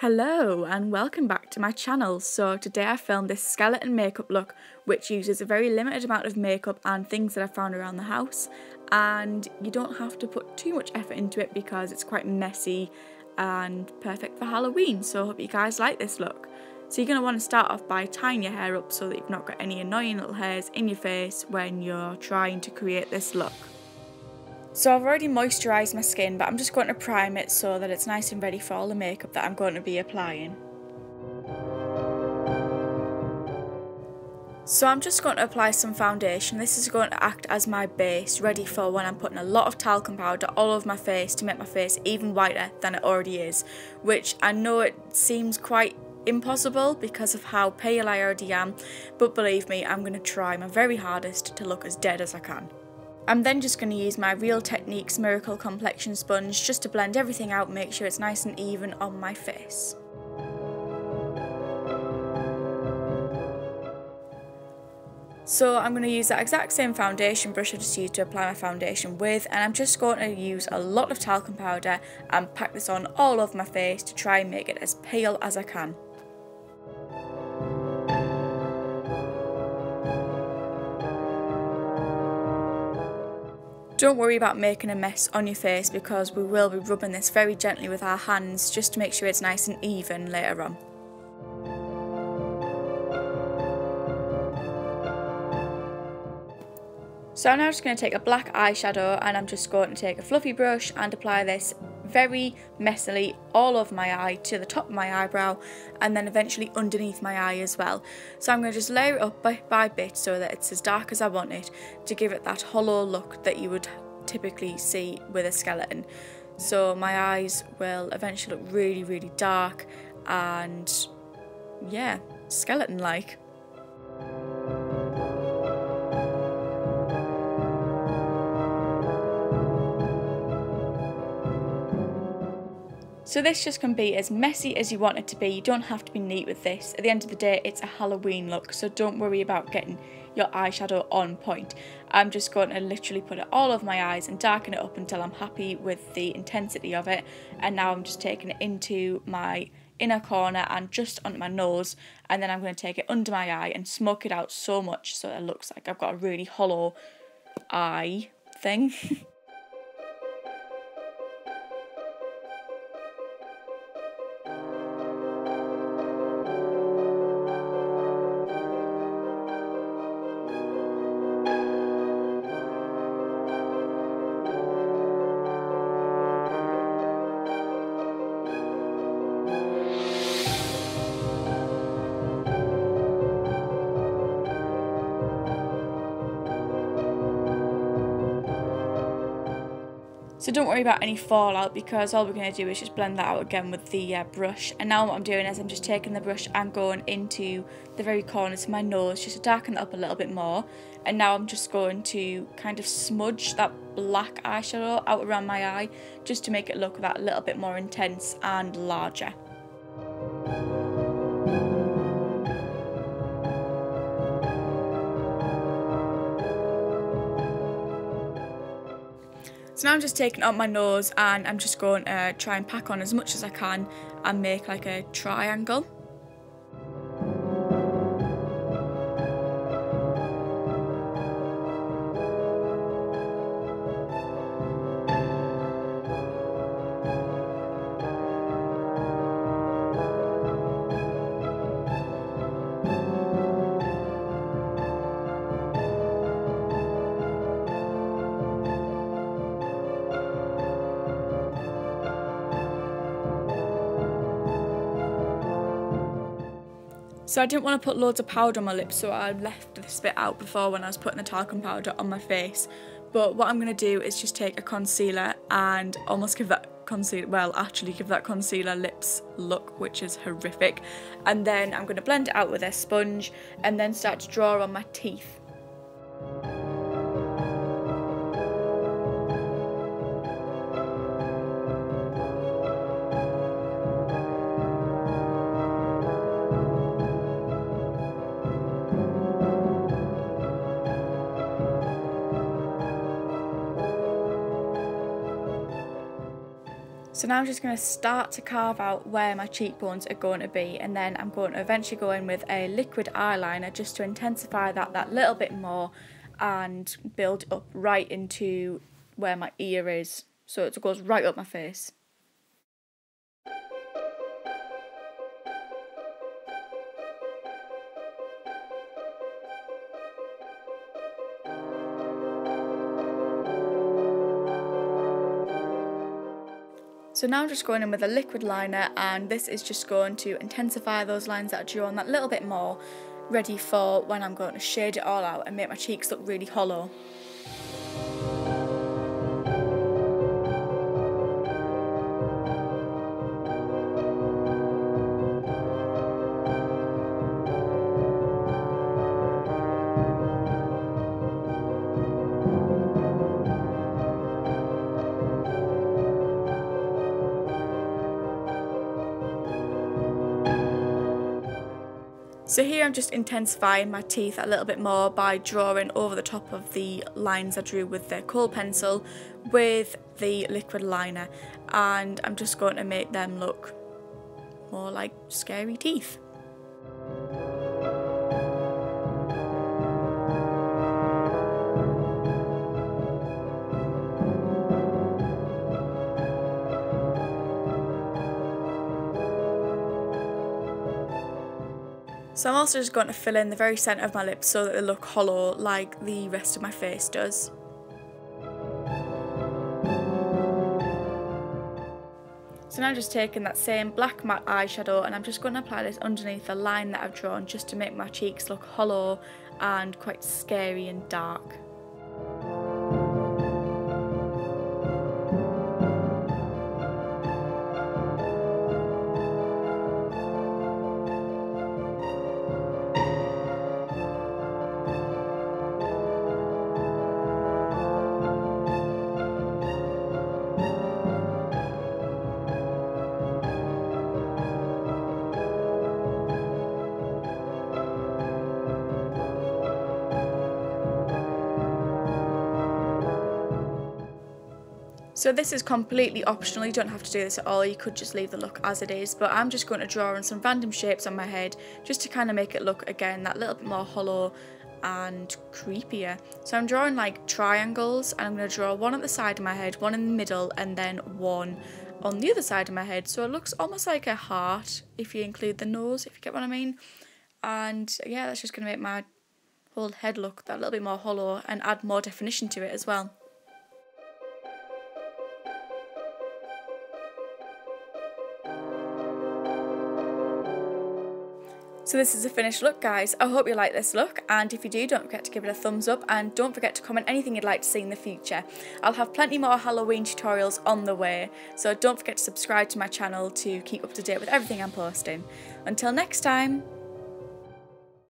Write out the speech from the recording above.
Hello and welcome back to my channel. So today I filmed this skeleton makeup look which uses a very limited amount of makeup and things that I found around the house, and you don't have to put too much effort into it because it's quite messy and perfect for Halloween. So I hope you guys like this look. So you're going to want to start off by tying your hair up so that you've not got any annoying little hairs in your face when you're trying to create this look. So I've already moisturised my skin, but I'm just going to prime it so that it's nice and ready for all the makeup that I'm going to be applying. So I'm just going to apply some foundation. This is going to act as my base, ready for when I'm putting a lot of talcum powder all over my face to make my face even whiter than it already is, which I know it seems quite impossible because of how pale I already am, but believe me, I'm going to try my very hardest to look as dead as I can. I'm then just going to use my Real Techniques Miracle Complexion Sponge just to blend everything out and make sure it's nice and even on my face. So I'm going to use that exact same foundation brush I just used to apply my foundation with, and I'm just going to use a lot of talcum powder and pack this on all over my face to try and make it as pale as I can. Don't worry about making a mess on your face because we will be rubbing this very gently with our hands just to make sure it's nice and even later on. So I'm now just going to take a black eyeshadow and I'm just going to take a fluffy brush and apply this very messily all over my eye to the top of my eyebrow and then eventually underneath my eye as well. So I'm going to just layer it up bit by bit so that it's as dark as I want it to give it that hollow look that you would typically see with a skeleton. So my eyes will eventually look really dark and yeah, skeleton-like. So this just can be as messy as you want it to be. You don't have to be neat with this. At the end of the day, it's a Halloween look, so don't worry about getting your eyeshadow on point. I'm just going to literally put it all over my eyes and darken it up until I'm happy with the intensity of it. And now I'm just taking it into my inner corner and just onto my nose, and then I'm going to take it under my eye and smoke it out so much so it looks like I've got a really hollow eye thing. So don't worry about any fallout because all we're going to do is just blend that out again with the brush. And now what I'm doing is I'm just taking the brush and going into the very corners of my nose just to darken it up a little bit more. And now I'm just going to kind of smudge that black eyeshadow out around my eye just to make it look that little bit more intense and larger. So now I'm just taking it out my nose and I'm just going to try and pack on as much as I can and make like a triangle. So I didn't want to put loads of powder on my lips, so I left this bit out before when I was putting the talcum powder on my face. But what I'm going to do is just take a concealer and almost give that concealer, well, actually give that concealer lips look, which is horrific. And then I'm going to blend it out with a sponge and then start to draw on my teeth. So now I'm just going to start to carve out where my cheekbones are going to be, and then I'm going to eventually go in with a liquid eyeliner just to intensify that little bit more and build up right into where my ear is, so it goes right up my face. So now I'm just going in with a liquid liner, and this is just going to intensify those lines that I drew on that little bit more, ready for when I'm going to shade it all out and make my cheeks look really hollow. So here I'm just intensifying my teeth a little bit more by drawing over the top of the lines I drew with the kohl pencil with the liquid liner, and I'm just going to make them look more like scary teeth. So I'm also just going to fill in the very centre of my lips so that they look hollow like the rest of my face does. So now I'm just taking that same black matte eyeshadow and I'm just going to apply this underneath the line that I've drawn just to make my cheeks look hollow and quite scary and dark. So this is completely optional, you don't have to do this at all, you could just leave the look as it is, but I'm just going to draw in some random shapes on my head just to kind of make it look, again, that little bit more hollow and creepier. So I'm drawing like triangles, and I'm going to draw one at the side of my head, one in the middle, and then one on the other side of my head, so it looks almost like a heart if you include the nose, if you get what I mean. And yeah, that's just going to make my whole head look that little bit more hollow and add more definition to it as well. So this is the finished look, guys. I hope you like this look, and if you do, don't forget to give it a thumbs up, and don't forget to comment anything you'd like to see in the future. I'll have plenty more Halloween tutorials on the way, so don't forget to subscribe to my channel to keep up to date with everything I'm posting. Until next time!